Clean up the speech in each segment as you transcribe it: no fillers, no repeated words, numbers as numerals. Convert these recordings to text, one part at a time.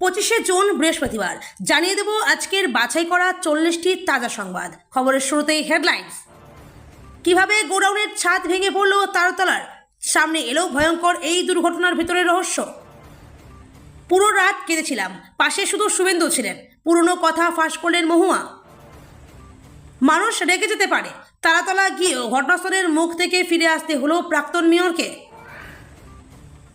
25 June বৃহস্পতিবার জানিয়ে দেব আজকের বাছাই করা 40টি তাজা সংবাদ। খবরের শুরুতেই হেডলাইন্স। কিভাবে গোডাউনের ছাদ ভেঙে পড়ল তারতলার, সামনে এলো ভয়ঙ্কর এই দুর্ঘটনার ভিতরে রহস্য। পুরো রাত কেঁদেছিলাম, পাশে শুধু শুভেন্দু ছিলেন। পুরনো কথা ফাঁস করলেন মহুয়া। মানুষ রেগে যেতে পারে, তারাতলা গিয়েও ঘটনাস্থলের মুখ থেকে ফিরে আসতে হলো প্রাক্তন মেয়রকে।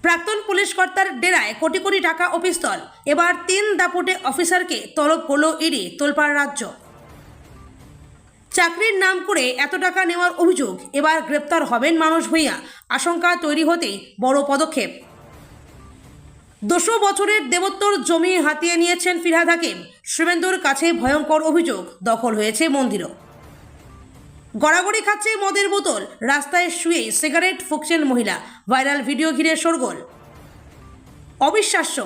প্রাক্তন পুলিশ কর্তার ডেরায় কোটি কোটি টাকা ও পিস্তল, এবার 3 দাপুটে অফিসারকে তলব করলো ইডি, তোলপাড় রাজ্য। চাকরির নাম করে এত টাকা নেওয়ার অভিযোগ, এবার গ্রেপ্তার হবেন মানস ভূঁইয়া। আশঙ্কা তৈরি হতেই বড় পদক্ষেপ। 200 বছরের দেবোত্তর জমি হাতিয়ে নিয়েছেন ফিরহাদ হাকিম। শুভেন্দুর কাছে ভয়ঙ্কর অভিযোগ, দখল হয়েছে মন্দিরও। গড়াগড়ি খাচ্ছে মদের বোতল, রাস্তায় শুয়েই সিগারেট ফুঁকছেন মহিলা, ভাইরাল ভিডিও ঘিরে শোরগোল। অবিশ্বাস্য,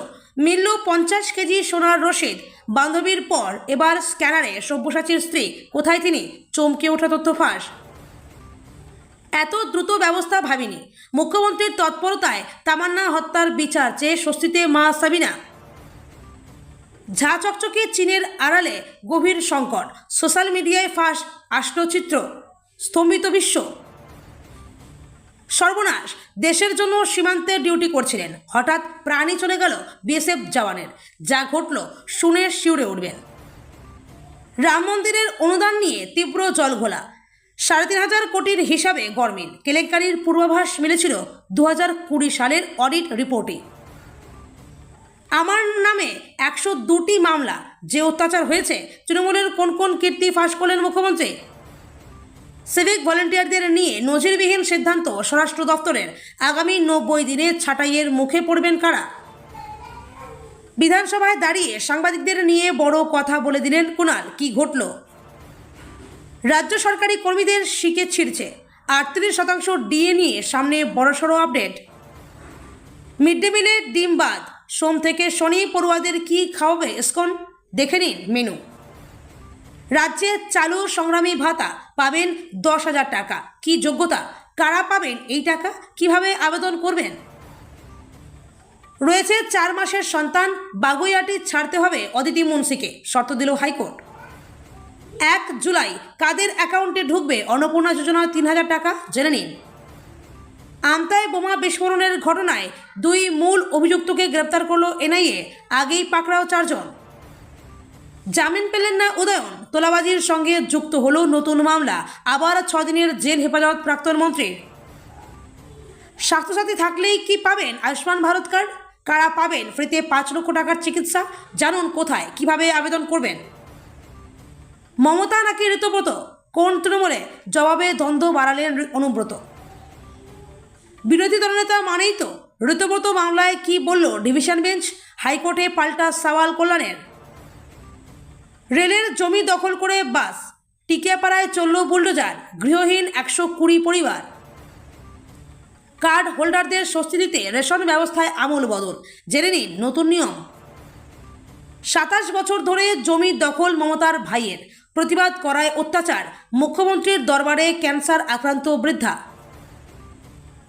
মিলল 50 কেজি সোনার রসিদ। বান্ধবীর পর এবার স্ক্যানারে সব্যসাচীর স্ত্রী, কোথায় তিনি? চমকে ওঠা তথ্য ফাঁস। এত দ্রুত ব্যবস্থা ভাবিনি, মুখ্যমন্ত্রীর তৎপরতায় তামান্না হত্যার বিচার চেয়ে স্বস্তিতে মা সাবিনা। ঝা চকচকে চীনের আড়ালে গভীর সংকট, সোশ্যাল মিডিয়ায় ফাঁস আসলো চিত্র, স্তম্ভিত বিশ্ব। সর্বনাশ, দেশের জন্য সীমান্তে ডিউটি করছিলেন, হঠাৎ প্রাণই চলে গেল বিএসএফ জওয়ানের। যা ঘটল শুনে শিউরে উঠবেন। রাম মন্দিরের অনুদান নিয়ে তীব্র জলঘোলা, 3,500 কোটির হিসাবে গরমিল। কেলেঙ্কারির পূর্বাভাস মিলেছিল 2020 সালের অডিট রিপোর্টে। আমার নামে 102টি মামলা, যে অত্যাচার হয়েছে। তৃণমূলের কোন কোন কীর্তি ফাঁস করলেন মুখ্যমন্ত্রী। সিভিক ভলেন্টিয়ারদের নিয়ে নজিরবিহীন সিদ্ধান্ত স্বরাষ্ট্র দপ্তরের, আগামী 90 দিনে ছাঁটাইয়ের মুখে পড়বেন কারা। বিধানসভায় দাঁড়িয়ে সাংবাদিকদের নিয়ে বড় কথা বলে দিলেন কুণাল, কি ঘটল। রাজ্য সরকারি কর্মীদের শিকে ছিঁড়ছে, 38% ডিএ নিয়ে সামনে বড়সড় আপডেট। মিড ডে মিলে ডিম বাদ, সোম থেকে শনি পড়ুয়াদের কি খাওয়াবে ইসকন, দেখে নিন মেনু। রাজ্যে চালু সংগ্রামী ভাতা পাবেন 10,000 টাকা। কি যোগ্যতা, কারা পাবেন এই টাকা, কিভাবে আবেদন করবেন। রয়েছে 4 মাসের সন্তান, বাগুইয়াটি ছাড়তে হবে অদিতি মুন্সিকে, শর্ত দিল হাইকোর্ট। 1 জুলাই কাদের অ্যাকাউন্টে ঢুকবে অন্নপূর্ণা যোজনা 3,000 টাকা, জেনে নিন। আমতায় বোমা বিস্ফোরণের ঘটনায় 2 মূল অভিযুক্তকে গ্রেপ্তার করল এনআইএ, আগেই পাকড়াও 4 জন। জামিন পেলেন না উদয়ন, তোলাবাজির সঙ্গে যুক্ত হলো নতুন মামলা, আবার 6 দিনের জেল হেফাজত প্রাক্তন মন্ত্রীর। স্বাস্থ্যসাথী থাকলেই কি পাবেন আয়ুষ্মান ভারত কার্ড, কারা পাবেন ফ্রিতে 5 লক্ষ টাকার চিকিৎসা, জানুন কোথায়, কিভাবে আবেদন করবেন। মমতা নাকি ঋতব্রত, কোন তৃণমূলে, জবাবে দ্বন্দ্ব বাড়ালেন অনুব্রত। বিরোধী দলনেতা মানেই তো ঋতব্রত, মামলায় কি বলল ডিভিশন বেঞ্চ, হাইকোর্টে পাল্টা সওয়াল কল্যাণের। রেলের জমি দখল করে বাস, টিকিয়াপাড়ায় চলল বুলডোজার, গৃহহীন 120 পরিবার। কার্ড হোল্ডারদের স্বস্তি দিতে রেশন ব্যবস্থায় আমূল বদল, জেনে নিন নতুন নিয়ম। 27 বছর ধরে জমি দখল মমতার ভাইয়ের, প্রতিবাদ করায় অত্যাচার, মুখ্যমন্ত্রীর দরবারে ক্যান্সার আক্রান্ত বৃদ্ধা।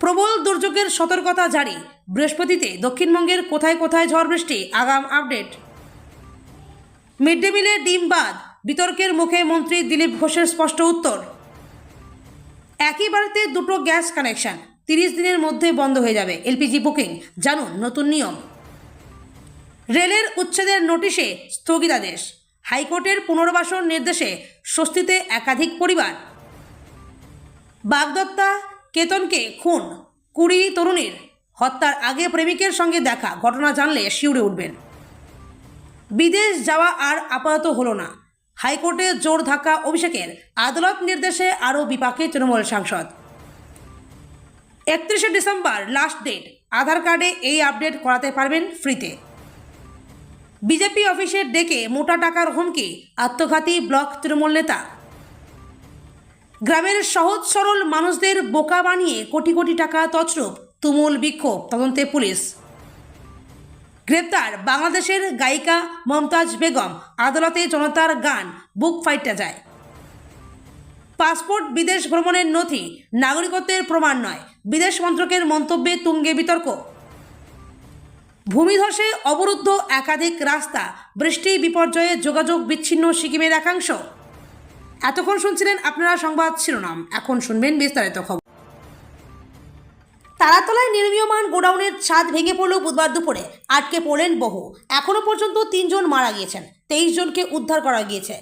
প্রবল দুর্যোগের সতর্কতা জারি, বৃহস্পতিতে দক্ষিণবঙ্গের কোথায় কোথায় ঝড় বৃষ্টি, আগাম আপডেট। মিড ডে মিলে ডিম বাদ, বিতর্কের মুখে মন্ত্রী দিলীপ ঘোষের স্পষ্ট উত্তর। একই বাড়িতে 2টো গ্যাস কানেকশন, 30 দিনের মধ্যে বন্ধ হয়ে যাবে এলপিজি বুকিং, জানুন নতুন নিয়ম। রেলের উচ্ছেদের নোটিশে স্থগিতাদেশ, হাইকোর্টের পুনর্বাসন নির্দেশে স্বস্তিতে একাধিক পরিবার। বাগদত্তা কেতনকে খুন, 20 তরুণীর, হত্যার আগে প্রেমিকের সঙ্গে দেখা, ঘটনা জানলে শিউরে উঠবেন। বিদেশ যাওয়া আর আপাতত হলো না, হাইকোর্টে জোর ধাক্কা অভিষেকের, আদালত নির্দেশে আরও বিপাকে তৃণমূল সাংসদ। 31শে ডিসেম্বর লাস্ট ডেট, আধার কার্ডে এই আপডেট করাতে পারবেন ফ্রিতে। বিজেপি অফিসে ডেকে মোটা টাকার হুমকি, আত্মঘাতী ব্লক তৃণমূল নেতা। গ্রামের সহজ সরল মানুষদের বোকা বানিয়ে কোটি কোটি টাকা তছরূপ, তুমুল বিক্ষোভ, তদন্তে পুলিশ। গ্রেপ্তার বাংলাদেশের গায়িকা মমতাজ বেগম, আদালতে জনতার গান, বুক ফাইটটা যায়। পাসপোর্ট বিদেশ ভ্রমণের নথি, নাগরিকত্বের প্রমাণ নয়, বিদেশ মন্ত্রকের মন্তব্যে তুঙ্গে বিতর্ক। ভূমিধসে অবরুদ্ধ একাধিক রাস্তা, বৃষ্টি বিপর্যয়ে যোগাযোগ বিচ্ছিন্ন সিকিমের একাংশ। এতক্ষণ শুনছিলেন আপনারা সংবাদ শিরোনাম, এখন শুনবেন বিস্তারিত খবর। তারাতলায় নির্মীয়মান গোডাউনের ছাদ ভেঙে পড়ল বুধবার দুপুরে, আটকে পড়লেন বহু। এখনো পর্যন্ত 3 জন মারা গিয়েছেন, 23 জনকে উদ্ধার করা গিয়েছে।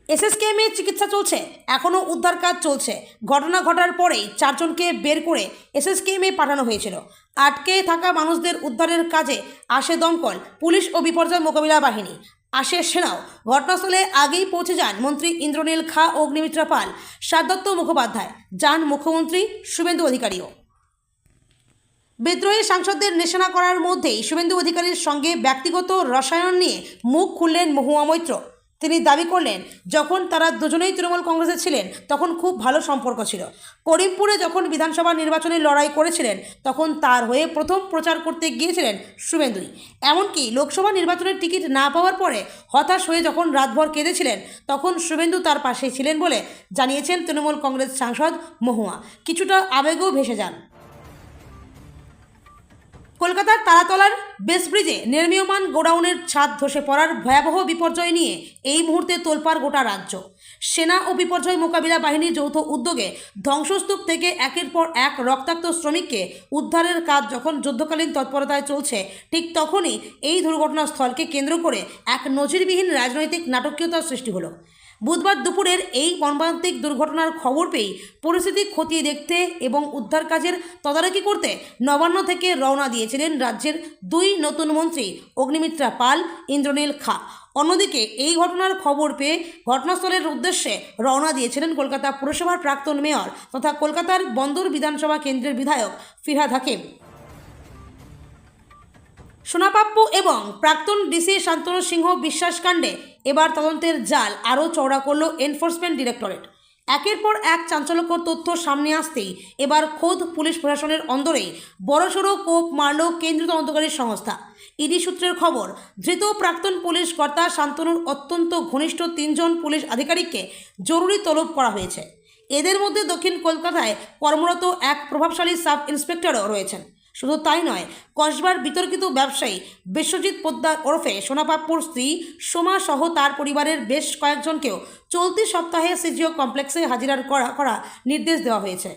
এসএসকেএমে চিকিৎসা চলছে, এখনও উদ্ধার কাজ চলছে। ঘটনা ঘটার পরেই 4 জনকে বের করে এসএসকেএমে পাঠানো হয়েছিল। আটকে থাকা মানুষদের উদ্ধারের কাজে আসে দমকল, পুলিশ ও বিপর্যয় মোকাবিলা বাহিনী, আসে সেনাও। ঘটনাস্থলে আগেই পৌঁছে যান মন্ত্রী ইন্দ্রনীল খা, অগ্নিমিত্রা পাল, সারদত্ত মুখোপাধ্যায়, যান মুখ্যমন্ত্রী শুভেন্দু অধিকারীও। বিদ্রোহী সাংসদদের নিশানা করার মধ্যেই শুভেন্দু অধিকারীর সঙ্গে ব্যক্তিগত রসায়ন নিয়ে মুখ খুললেন মহুয়া মৈত্র। তিনি দাবি করলেন, যখন তারা দুজনেই তৃণমূল কংগ্রেসে ছিলেন তখন খুব ভালো সম্পর্ক ছিল। করিমপুরে যখন বিধানসভা নির্বাচনে লড়াই করেছিলেন তখন তার হয়ে প্রথম প্রচার করতে গিয়েছিলেন শুভেন্দুই। এমনকি লোকসভা নির্বাচনের টিকিট না পাওয়ার পরে হতাশ হয়ে যখন রাতভর কেঁদেছিলেন তখন শুভেন্দু তার পাশেই ছিলেন বলে জানিয়েছেন তৃণমূল কংগ্রেস সাংসদ মহুয়া। কিছুটা আবেগেও ভেসে যান। কলকাতার তারাতলার বেসব্রিজে নির্মীয়মান গোডাউনের ছাদ ধসে পড়ার ভয়াবহ বিপর্যয় নিয়ে এই মুহূর্তে তোলপাড় গোটা রাজ্য। সেনা ও বিপর্যয় মোকাবিলা বাহিনীর যৌথ উদ্যোগে ধ্বংসস্তূপ থেকে একের পর এক রক্তাক্ত শ্রমিককে উদ্ধারের কাজ যখন যুদ্ধকালীন তৎপরতায় চলছে, ঠিক তখনই এই দুর্ঘটনাস্থলকে কেন্দ্র করে এক নজিরবিহীন রাজনৈতিক নাটকীয়তার সৃষ্টি হলো। বুধবার দুপুরের এই মর্মান্তিক দুর্ঘটনার খবর পেয়েই পরিস্থিতি খতিয়ে দেখতে এবং উদ্ধার কাজের তদারকি করতে নবান্ন থেকে রওনা দিয়েছিলেন রাজ্যের 2 নতুন মন্ত্রী অগ্নিমিত্রা পাল, ইন্দ্রনীল খা। অন্যদিকে এই ঘটনার খবর পেয়ে ঘটনাস্থলের উদ্দেশ্যে রওনা দিয়েছিলেন কলকাতা পুরসভার প্রাক্তন মেয়র তথা কলকাতার বন্দর বিধানসভা কেন্দ্রের বিধায়ক ফিরহাদ হাকিম। সোনাপাপ্পু এবং প্রাক্তন ডিসি শান্তনু সিংহ বিশ্বাস কাণ্ডে এবার তদন্তের জাল আরও চওড়া করল এনফোর্সমেন্ট ডিরেক্টরেট। একের পর এক চাঞ্চল্যকর তথ্য সামনে আসতেই এবার খোদ পুলিশ প্রশাসনের অন্দরেই বড়সড় কোপ মারল কেন্দ্রীয় তদন্তকারী সংস্থা। ইডি সূত্রের খবর, ধৃত প্রাক্তন পুলিশ কর্তা শান্তনুর অত্যন্ত ঘনিষ্ঠ 3 জন পুলিশ আধিকারিককে জরুরি তলব করা হয়েছে। এদের মধ্যে দক্ষিণ কলকাতায় কর্মরত এক প্রভাবশালী সাব ইন্সপেক্টরও রয়েছেন। শুধু তাই নয়, কসবার বিতর্কিত ব্যবসায়ী বিশ্বজিৎ পোদ্দার ওরফে সোনাপাপ্পুর স্ত্রী সোমা সহ তার পরিবারের বেশ কয়েকজনকেও চলতি সপ্তাহে সিজিও কমপ্লেক্সে হাজিরা করা নির্দেশ দেওয়া হয়েছে।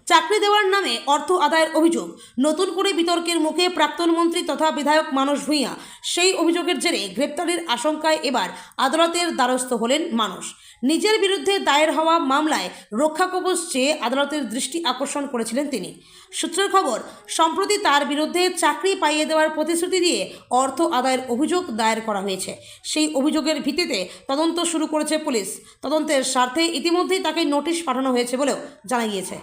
চাকরি দেওয়ার নামে অর্থ আদায়ের অভিযোগ, নতুন করে বিতর্কের মুখে প্রাক্তন মন্ত্রী তথা বিধায়ক মানস ভূঁইয়া। সেই অভিযোগের জেরে গ্রেপ্তারের আশঙ্কায় এবার আদালতের দ্বারস্থ হলেন মানস। নিজের বিরুদ্ধে দায়ের হওয়া মামলায় রক্ষাকবচ চেয়ে আদালতের দৃষ্টি আকর্ষণ করেছিলেন তিনি। সূত্রের খবর, সম্প্রতি তার বিরুদ্ধে চাকরি পাইয়ে দেওয়ার প্রতিশ্রুতি দিয়ে অর্থ আদায়ের অভিযোগ দায়ের করা হয়েছে। সেই অভিযোগের ভিত্তিতে তদন্ত শুরু করেছে পুলিশ। তদন্তের স্বার্থে ইতিমধ্যেই তাকে নোটিশ পাঠানো হয়েছে বলেও জানা গিয়েছে।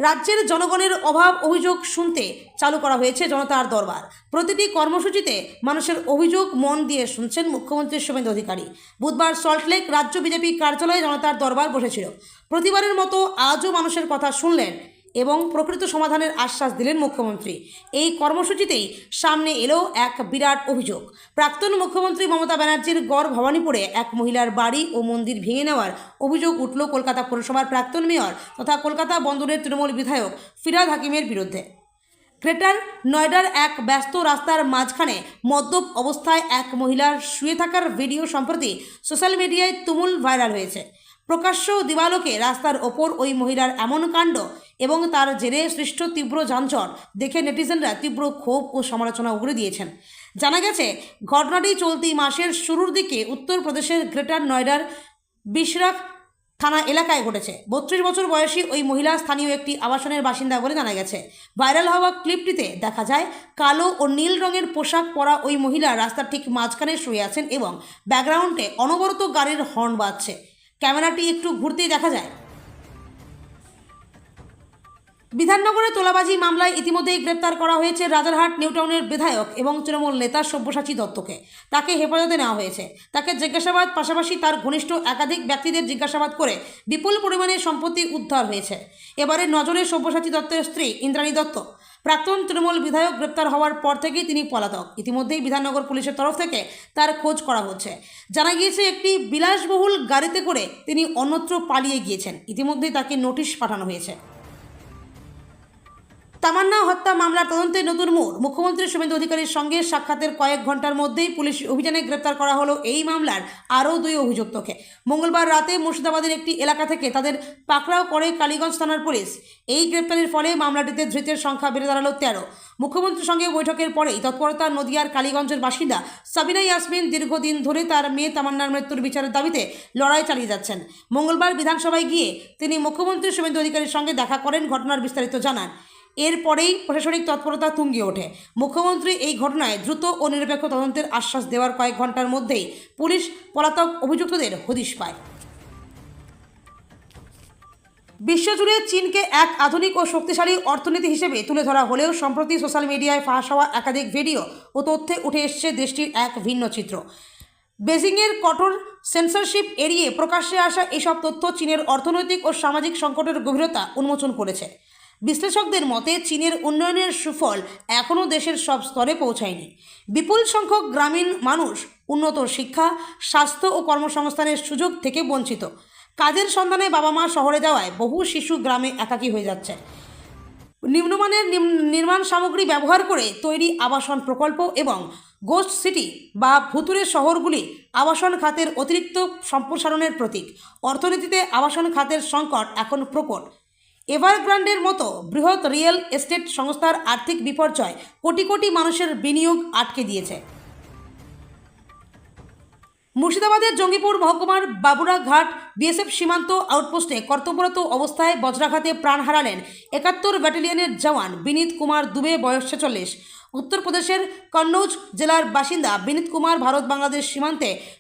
রাজ্যের জনগণের অভাব অভিযোগ শুনতে চালু করা হয়েছে জনতার দরবার। প্রতিটি কর্মসূচিতে মানুষের অভিযোগ মন দিয়ে শুনছেন মুখ্যমন্ত্রী শুভেন্দু অধিকারী। বুধবার সল্টলেক রাজ্য বিজেপি কার্যালয়ে জনতার দরবার বসেছিল। প্রতিবারের মতো আজও মানুষের কথা শুনলেন এবং প্রকৃত সমাধানের আশ্বাস দিলেন মুখ্যমন্ত্রী। এই কর্মসূচিতেই সামনে এলো এক বিরাট অভিযোগ। প্রাক্তন মুখ্যমন্ত্রী মমতা ব্যানার্জির গড় ভবানীপুরে এক মহিলার বাড়ি ও মন্দির ভেঙে নেওয়ার অভিযোগ উঠল কলকাতা পুরসভার প্রাক্তন মেয়র তথা কলকাতা বন্দরের তৃণমূল বিধায়ক ফিরহাদ হাকিমের বিরুদ্ধে। গ্রেটার নয়ডার এক ব্যস্ত রাস্তার মাঝখানে মদ্যপ অবস্থায় এক মহিলার শুয়ে থাকার ভিডিও সম্প্রতি সোশ্যাল মিডিয়ায় তুমুল ভাইরাল হয়েছে। প্রকাশ্য দিবালোকে রাস্তার ওপর ওই মহিলার এমন কাণ্ড এবং তার জেরে সৃষ্ট তীব্র যানজট দেখে নেটিজেনরা তীব্র ক্ষোভ ও সমালোচনা উগরে দিয়েছেন। জানা গেছে, ঘটনাটি চলতি মাসের শুরুর দিকে উত্তরপ্রদেশের গ্রেটার নয়ডার বিশরাখ থানা এলাকায় ঘটেছে। 32 বছর বয়সী ওই মহিলা স্থানীয় একটি আবাসনের বাসিন্দা বলে জানা গেছে। ভাইরাল হওয়া ক্লিপটিতে দেখা যায় কালো ও নীল রঙের পোশাক পরা ওই মহিলা রাস্তার ঠিক মাঝখানে শুয়ে আছেন এবং ব্যাকগ্রাউন্ডে অনবরত গাড়ির হর্ন বাজছে। ক্যামেরাটি একটু ঘুরতেই দেখা যায়। বিধাননগরে তোলাবাজি মামলায় ইতিমধ্যেই গ্রেপ্তার করা হয়েছে রাজারহাট নিউটাউনের বিধায়ক এবং তৃণমূল নেতা সব্যসাচী দত্তকে। তাকে হেফাজতে নেওয়া হয়েছে। তাকে জিজ্ঞাসাবাদ পাশাপাশি তার ঘনিষ্ঠ একাধিক ব্যক্তিদের জিজ্ঞাসাবাদ করে বিপুল পরিমাণে সম্পত্তি উদ্ধার হয়েছে। এবারে নজরে সব্যসাচী দত্তের স্ত্রী ইন্দ্রাণী দত্ত। প্রাক্তন তৃণমূল বিধায়ক গ্রেপ্তার হওয়ার পর থেকেই তিনি পলাতক। ইতিমধ্যেই বিধাননগর পুলিশের তরফ থেকে তার খোঁজ করা হচ্ছে। জানা গিয়েছে, একটি বিলাসবহুল গাড়িতে করে তিনি অন্যত্র পালিয়ে গিয়েছেন। ইতিমধ্যেই তাকে নোটিশ পাঠানো হয়েছে। তামান্না হত্যা মামলার তদন্তে নতুন মোড়। মুখ্যমন্ত্রী শুভেন্দু অধিকারীর সঙ্গে সাক্ষাতের কয়েক ঘন্টার মধ্যেই পুলিশ অভিযানে গ্রেপ্তার করা হলো এই মামলার আরও 2 অভিযুক্তকে। মঙ্গলবার রাতে মুর্শিদাবাদের একটি এলাকা থেকে তাদের পাকড়াও করে কালীগঞ্জ থানার পুলিশ। এই গ্রেপ্তারের ফলে মামলাটিতে ধৃতের সংখ্যা বেড়ে দাঁড়ালো 13। মুখ্যমন্ত্রীর সঙ্গে বৈঠকের পরেই তৎপরতা নদিয়ার কালীগঞ্জের বাসিন্দা সাবিনা ইয়াসমিন দীর্ঘদিন ধরে তার মেয়ে তামান্নার মৃত্যুর বিচারের দাবিতে লড়াই চালিয়ে যাচ্ছেন। মঙ্গলবার বিধানসভায় গিয়ে তিনি মুখ্যমন্ত্রী শুভেন্দু অধিকারীর সঙ্গে দেখা করেন, ঘটনার বিস্তারিত জানান। এরপরেই প্রশাসনিক তৎপরতা তুঙ্গে ওঠে। মুখ্যমন্ত্রী এই ঘটনায় দ্রুত ও নিরপেক্ষ তদন্তের আশ্বাস দেওয়ার কয়েক ঘন্টার মধ্যেই পুলিশ পলাতক অভিযুক্তদের হদিশ পায়। বিশ্বজুড়ে চীনকে এক আধুনিক ও শক্তিশালী অর্থনীতি হিসেবে তুলে ধরা হলেও সম্প্রতি সোশ্যাল মিডিয়ায় ফাঁস হওয়া একাধিক ভিডিও ও তথ্যে উঠে এসেছে দেশটির এক ভিন্ন চিত্র। বেজিংয়ের কঠোর সেন্সরশিপ এড়িয়ে প্রকাশ্যে আসা এসব তথ্য চীনের অর্থনৈতিক ও সামাজিক সংকটের গভীরতা উন্মোচন করেছে। বিশ্লেষকদের মতে চীনের উন্নয়নের সুফল এখনও দেশের সব স্তরে পৌঁছায়নি। বিপুল সংখ্যক গ্রামীণ মানুষ উন্নত শিক্ষা, স্বাস্থ্য ও কর্মসংস্থানের সুযোগ থেকে বঞ্চিত। কাজের সন্ধানে বাবা মা শহরে যাওয়ায় বহু শিশু গ্রামে একাকী হয়ে যাচ্ছে। নিম্নমানের নির্মাণ সামগ্রী ব্যবহার করে তৈরি আবাসন প্রকল্প এবং গোস্ট সিটি বা ভুতুরে শহরগুলি আবাসন খাতের অতিরিক্ত সম্প্রসারণের প্রতীক। অর্থনীতিতে আবাসন খাতের সংকট এখন প্রকট। এভারগ্রান্ডের মতো বৃহৎ রিয়েল এস্টেট সংস্থার আর্থিক বিপর্যয় কোটি কোটি মানুষের বিনিয়োগ আটকে দিয়েছে। মুর্শিদাবাদের জঙ্গিপুর মহকুমার বাবুরাঘাট বিএসএফ সীমান্ত আউটপোস্টে কর্তব্যরত অবস্থায় বজ্রাঘাতে প্রাণ হারালেন ৭১ ব্যাটালিয়নের জওয়ান বিনীত কুমার দুবে, বয়স ৪৬। উত্তরপ্রদেশের কন্নৌজ জেলার বাসিন্দা বিনীত কুমার ভারত বাংলাদেশ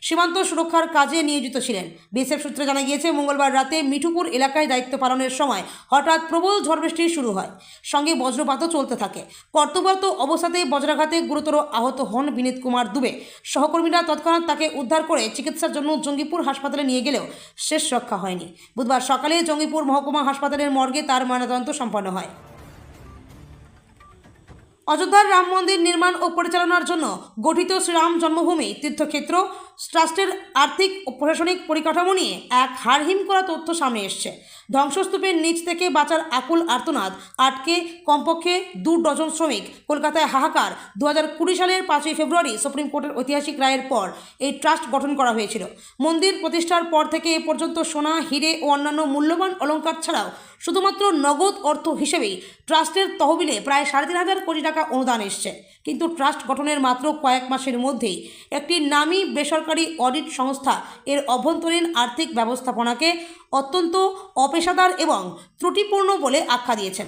সীমান্ত সুরক্ষার কাজে নিয়োজিত ছিলেন। বিএসএফ সূত্রে জানা গিয়েছে, মঙ্গলবার রাতে মিঠুপুর এলাকায় দায়িত্ব পালনের সময় হঠাৎ প্রবল ঝড় বৃষ্টি শুরু হয়, সঙ্গে বজ্রপাতও চলতে থাকে। কর্তব্যরত অবস্থাতেই বজ্রাঘাতে গুরুতর আহত হন বিনীত কুমার দুবে। সহকর্মীরা তৎক্ষণাৎ তাকে উদ্ধার করে চিকিৎসার জন্য জঙ্গিপুর হাসপাতালে নিয়ে গেলেও শেষ রক্ষা হয়নি। বুধবার সকালে জঙ্গিপুর মহকুমা হাসপাতালের মর্গে তার ময়নাতদন্ত সম্পন্ন হয়। অযোধ্যার রাম মন্দির নির্মাণ ও পরিচালনার জন্য গঠিত শ্রীরাম জন্মভূমি তীর্থক্ষেত্র ট্রাস্টের আর্থিক ও প্রশাসনিক পরিকাঠামো নিয়ে এক হাড়হিম করা তথ্য সামনে এসছে। ধ্বংসস্তূপের নিচ থেকে বাঁচার আকুল আর্তনাদ আটকে কমপক্ষে 2 ডজন শ্রমিক। কলকাতায় হাহাকার। 2020 সালের 5ই ফেব্রুয়ারি সুপ্রিম কোর্টের ঐতিহাসিক রায়ের পর এই ট্রাস্ট গঠন করা হয়েছিল। মন্দির প্রতিষ্ঠার পর থেকে এ পর্যন্ত সোনা, হিরে ও অন্যান্য মূল্যবান অলংকার ছাড়াও শুধুমাত্র নগদ অর্থ হিসেবেই ট্রাস্টের তহবিলে প্রায় 3,500 কোটি টাকা অনুদান এসছে। কিন্তু ট্রাস্ট গঠনের মাত্র কয়েক মাসের মধ্যেই একটি নামী বেসরকারি অডিট সংস্থা এর অভ্যন্তরীণ আর্থিক ব্যবস্থাপনাকে অত্যন্ত অপেশাদার এবং ত্রুটিপূর্ণ বলে আখ্যা দিয়েছেন।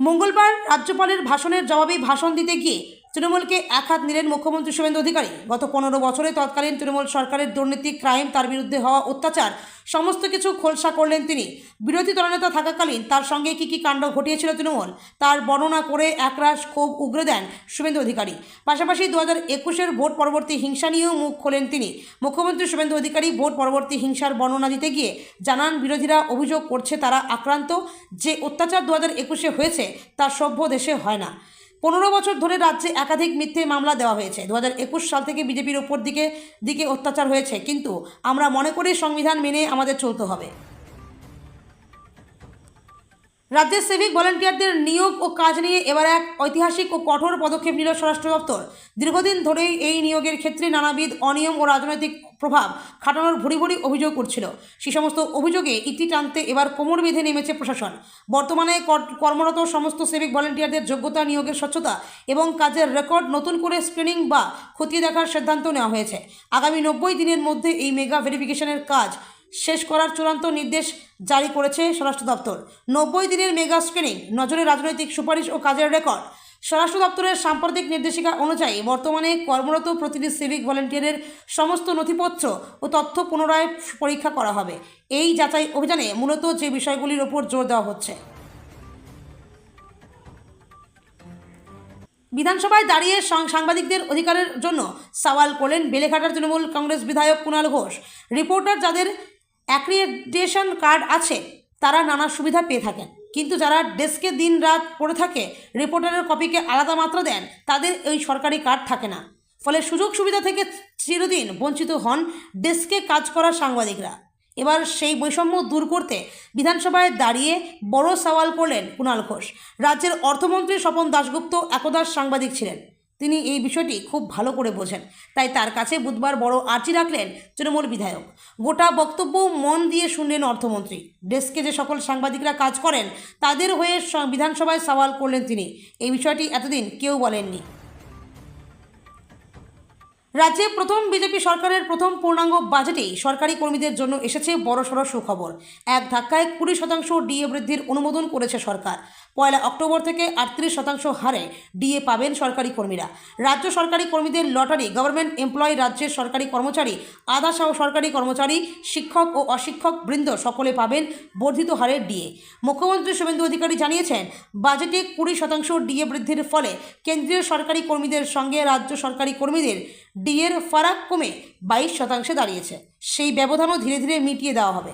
মঙ্গলবার রাজ্যপালের ভাষণের জবাবে ভাষণ দিতে গিয়ে তৃণমূলকে একহাত নিলেন মুখ্যমন্ত্রী শুভেন্দু অধিকারী। গত 15 বছরে তৎকালীন তৃণমূল সরকারের দুর্নীতি, ক্রাইম, তার বিরুদ্ধে হওয়া অত্যাচার সমস্ত কিছু খোলসা করলেন তিনি। বিরোধী দলনেতা থাকাকালীন তার সঙ্গে কী কী কাণ্ড ঘটিয়েছিল তৃণমূল, তার বর্ণনা করে একরাশ ক্ষোভ উগরে দেন শুভেন্দু অধিকারী। পাশাপাশি 2021-এর ভোট পরবর্তী হিংসা নিয়েও মুখ খোলেন তিনি। মুখ্যমন্ত্রী শুভেন্দু অধিকারী ভোট পরবর্তী হিংসার বর্ণনা দিতে গিয়ে জানান, বিরোধীরা অভিযোগ করছে তারা আক্রান্ত। যে অত্যাচার 2021-এ হয়েছে তা সভ্য দেশে হয় না। 15 বছর ধরে রাজ্যে একাধিক মিথ্যে মামলা দেওয়া হয়েছে। 2021 সাল থেকে বিজেপির ওপর দিকে অত্যাচার হয়েছে, কিন্তু আমরা মনে করি সংবিধান মেনে আমাদের চলতে হবে। রাজ্যের সিভিক ভলেন্টিয়ারদের নিয়োগ ও কাজ নিয়ে এবার এক ঐতিহাসিক ও কঠোর পদক্ষেপ নিল স্বরাষ্ট্র দপ্তর। দীর্ঘদিন ধরেই এই নিয়োগের ক্ষেত্রে নানাবিধ অনিয়ম ও রাজনৈতিক প্রভাব খাটানোর ভুরি ভুরি অভিযোগ উঠছিল। সেই সমস্ত অভিযোগে ইতি টানতে এবার কোমর বেঁধে নেমেছে প্রশাসন। বর্তমানে কর্মরত সমস্ত সিভিক ভলেন্টিয়ারদের যোগ্যতা, নিয়োগের স্বচ্ছতা এবং কাজের রেকর্ড নতুন করে স্ক্রিনিং বা খতিয়ে দেখার সিদ্ধান্ত নেওয়া হয়েছে। আগামী 90 দিনের মধ্যে এই মেগা ভেরিফিকেশনের কাজ শেষ করার চূড়ান্ত নির্দেশ জারি করেছে স্বরাষ্ট্র দপ্তর। 90 দিনের মেগা স্ক্রিনিং, নজরে রাজনৈতিক সুপারিশ ও কাজের রেকর্ড। স্বরাষ্ট্র দপ্তরের সাম্প্রতিক নির্দেশিকা অনুযায়ী বর্তমানে কর্মরত প্রতিটি সিভিক ভলেন্টিয়ারের সমস্ত নথিপত্র ও তথ্য পুনরায় পরীক্ষা করা হবে। এই যাচাই অভিযানে মূলত যে বিষয়গুলির ওপর জোর দেওয়া হচ্ছে। বিধানসভায় দাঁড়িয়ে সাংবাদিকদের অধিকারের জন্য সওয়াল করলেন বেলেঘাটার তৃণমূল কংগ্রেস বিধায়ক কুণাল ঘোষ। রিপোর্টার যাদের অ্যাক্রিডিটেশন কার্ড আছে তারা নানা সুবিধা পেয়ে থাকেন, কিন্তু যারা ডেস্কে দিন রাত পড়ে থাকে, রিপোর্টারের কপিকে আলাদা মাত্রা দেন, তাদের ওই সরকারি কার্ড থাকে না। ফলে সুযোগ সুবিধা থেকে চিরদিন বঞ্চিত হন ডেস্কে কাজ করা সাংবাদিকরা। এবার সেই বৈষম্য দূর করতে বিধানসভায় দাঁড়িয়ে বড় সওয়াল করলেন কুণাল ঘোষ। রাজ্যের অর্থমন্ত্রী স্বপন দাশগুপ্ত একদা সাংবাদিক ছিলেন, তিনি এই বিষয়টি খুব ভালো করে বোঝেন, তাই তার কাছে বুধবার বড় আর্জি রাখলেন তৃণমূল বিধায়ক। গোটা বক্তব্য মন দিয়ে শুনলেন অর্থমন্ত্রী। ডেস্কে যে সকল সাংবাদিকরা কাজ করেন তাদের হয়ে বিধানসভায় সওয়াল করলেন তিনি। এই বিষয়টি এতদিন কেউ বলেননি। রাজ্যে প্রথম বিজেপি সরকারের প্রথম পূর্ণাঙ্গ বাজেটেই সরকারি কর্মীদের জন্য এসেছে বড়সড় সুখবর। এক ধাক্কায় 20% ডিএ বৃদ্ধির অনুমোদন করেছে সরকার। 1 অক্টোবর থেকে 38% হারে ডিএ পাবেন সরকারি কর্মীরা। রাজ্য সরকারি কর্মীদের লটারি গভর্নমেন্ট এমপ্লয়ি, রাজ্যের সরকারি কর্মচারী, আধা সহ সরকারি কর্মচারী, শিক্ষক ও অশিক্ষক বৃন্দ সকলে পাবেন বর্ধিত হারে ডিএ। মুখ্যমন্ত্রী শুভেন্দু অধিকারী জানিয়েছেন, বাজেটে 20% ডিএ বৃদ্ধির ফলে কেন্দ্রীয় সরকারি কর্মীদের সঙ্গে রাজ্য সরকারি কর্মীদের ডিএর ফারাক কমে 22% দাঁড়িয়েছে। সেই ব্যবধানও ধীরে ধীরে মিটিয়ে দেওয়া হবে।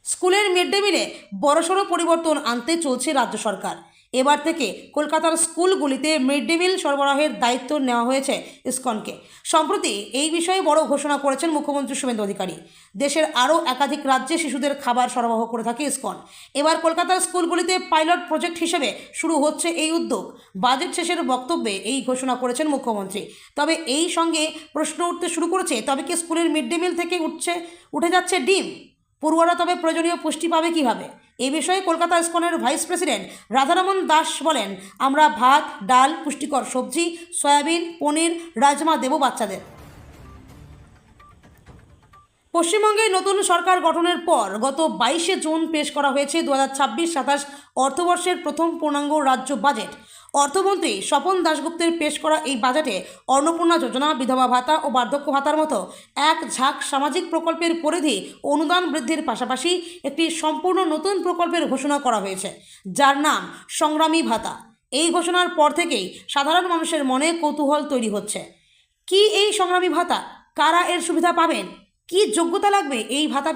স্কুলের মিড ডে মিলে বড়সড় পরিবর্তন আনতে চলছে রাজ্য সরকার। এবার থেকে কলকাতার স্কুলগুলিতে মিড ডে মিল সরবরাহের দায়িত্ব নেওয়া হয়েছে ইসকনকে। সম্প্রতি এই বিষয়ে বড় ঘোষণা করেছেন মুখ্যমন্ত্রী শুভেন্দু অধিকারী। দেশের আরও একাধিক রাজ্যে শিশুদের খাবার সরবরাহ করে থাকে ইসকন। এবার কলকাতার স্কুলগুলিতে পাইলট প্রজেক্ট হিসেবে শুরু হচ্ছে এই উদ্যোগ। বাজেট শেষের বক্তব্যে এই ঘোষণা করেছেন মুখ্যমন্ত্রী। তবে এই সঙ্গে প্রশ্ন উঠতে শুরু করেছে, তবে কি স্কুলের মিড ডে মিল থেকে উঠে যাচ্ছে ডিম? পড়ুয়ারা তবে প্রয়োজনীয় পুষ্টি পাবে কীভাবে? এই বিষয়ে কলকাতা ইসকনের ভাইস প্রেসিডেন্ট রাধারমন দাস বলেন, আমরা ভাত, ডাল, পুষ্টিকর সবজি, সয়াবিন, পনির, রাজমা দেব বাচ্চাদের। পশ্চিমবঙ্গে নতুন সরকার গঠনের পর গত 22শে জুন পেশ করা হয়েছে 2026-27 অর্থবর্ষের প্রথম পূর্ণাঙ্গ রাজ্য বাজেট। অর্থমন্ত্রী স্বপন দাশগুপ্তের পেশ করা এই বাজেটে অন্নপূর্ণা যোজনা, বিধবা ভাতা ও বার্ধক্য ভাতার মতো এক ঝাঁক সামাজিক প্রকল্পের পরিধি অনুদান বৃদ্ধির পাশাপাশি একটি সম্পূর্ণ নতুন প্রকল্পের ঘোষণা করা হয়েছে, যার নাম সংগ্রামী ভাতা। এই ঘোষণার পর থেকেই সাধারণ মানুষের মনে কৌতূহল তৈরি হচ্ছে। কি এই সংগ্রামী ভাতা? কারা এর সুবিধা পাবেন? কি যোগ্যতা লাগবে এই ভাতা